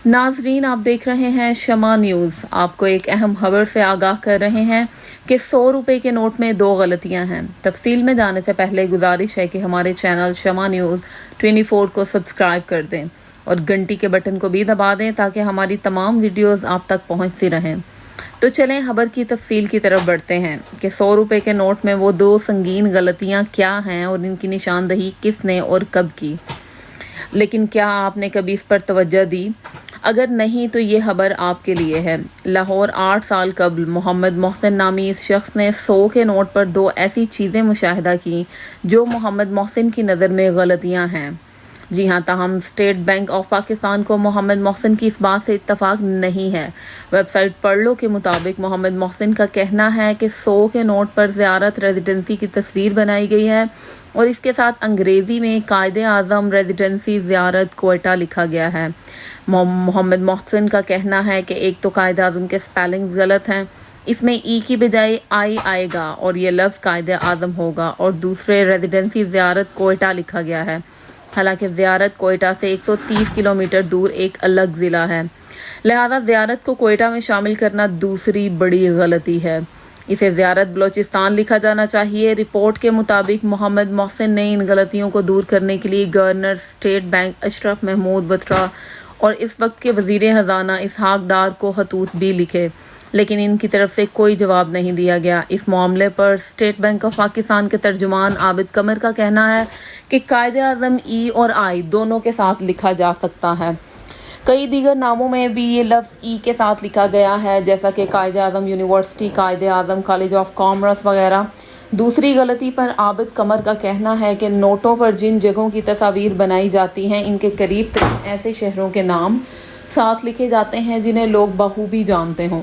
नाजरीन, आप देख रहे हैं शमा न्यूज़। आपको एक अहम खबर से आगाह कर रहे हैं कि 100 रुपए के नोट में 2 गलतियां हैं। तफसील में जाने से पहले गुजारिश है कि हमारे चैनल शमा न्यूज़ 24 को सब्सक्राइब कर दें और घंटी के बटन को भी दबा दें ताकि हमारी तमाम वीडियोस आप तक पहुंचती रहें। तो चलें खबर की तफसील की तरफ बढ़ते हैं कि 100 रुपए के नोट में वो 2 संगीन गलतियां क्या हैं और इनकी निशानदही किसने और कब की। लेकिन क्या आपने कभी इस पर तवज्जो दी? अगर नहीं तो ये खबर आपके लिए है। लाहौर 8 साल कबल मोहम्मद मोहसिन नामी इस शख्स ने 100 के नोट पर 2 ऐसी चीज़ें मुशाहिदा की जो मोहम्मद मोहसिन की नज़र में गलतियां हैं। जी हाँ, ताहम स्टेट बैंक ऑफ पाकिस्तान को मोहम्मद मोहसिन की इस बात से इत्तफाक नहीं है। वेबसाइट पढ़ लो के मुताबिक मोहम्मद मोहसिन का कहना है कि 100 के नोट पर ज़ियारत रेजिडेंसी की तस्वीर बनाई गई है और इसके साथ अंग्रेज़ी में कायदे आज़म रेजिडेंसी ज़ियारत कोयटा लिखा गया है। मोहम्मद मोहसिन का कहना है कि एक तो कायदे आज़म के स्पेलिंग्स गलत हैं, इसमें ई की बजाय आई आएगा और ये लफ्ज़ कायदे आज़म होगा, और दूसरे रेजिडेंसी ज़ियारत कोयटा लिखा गया है। हालांकि ज़ियारत कोयटा से 130 किलोमीटर दूर एक अलग ज़िला है, लिहाजा ज़ियारत को कोयटा में शामिल करना दूसरी बड़ी गलती है। इसे ज़ियारत बलोचिस्तान लिखा जाना चाहिए। रिपोर्ट के मुताबिक मोहम्मद मोहसिन ने इन गलतियों को दूर करने के लिए governor state bank Ashraf Mahmood Wathra और इस वक्त के वज़ीर ख़जाना इसहाक डार को खतूत भी लिखे, लेकिन इनकी तरफ से कोई जवाब नहीं दिया गया। इस मामले पर स्टेट बैंक ऑफ पाकिस्तान के तर्जुमान आबिद कमर का कहना है कि कायदे आज़म ई और आई दोनों के साथ लिखा जा सकता है। कई दीगर नामों में भी ये लफ्ज़ ई के साथ लिखा गया है, जैसा कि कायदे आज़म यूनिवर्सिटी, कायदे आज़म कॉलेज ऑफ कॉमर्स वगैरह। दूसरी गलती पर आबिद कमर का कहना है कि नोटों पर जिन जगहों की तस्वीर बनाई जाती हैं इनके करीब तक ऐसे शहरों के नाम साथ लिखे जाते हैं जिन्हें लोग बखूबी जानते हों।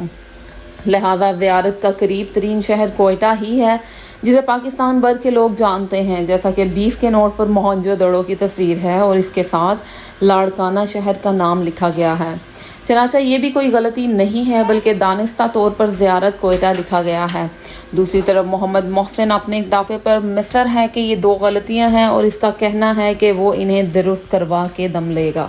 लिहाजा ज़ियारत का करीब तरीन शहर कोयटा ही है जिसे पाकिस्तान भर के लोग जानते हैं। जैसा कि 20 के नोट पर मोहनजोदड़ो की तस्वीर है और इसके साथ लाड़काना शहर का नाम लिखा गया है। चनाचा ये भी कोई गलती नहीं है, बल्कि दानिस्ता तौर पर ज़ियारत कोयटा लिखा गया है। दूसरी तरफ मोहम्मद मोहसिन अपने इस दावे पर मुसर है कि ये 2 गलतियां हैं और इसका कहना है कि वो इन्हें दुरुस्त करवा के दम लेगा।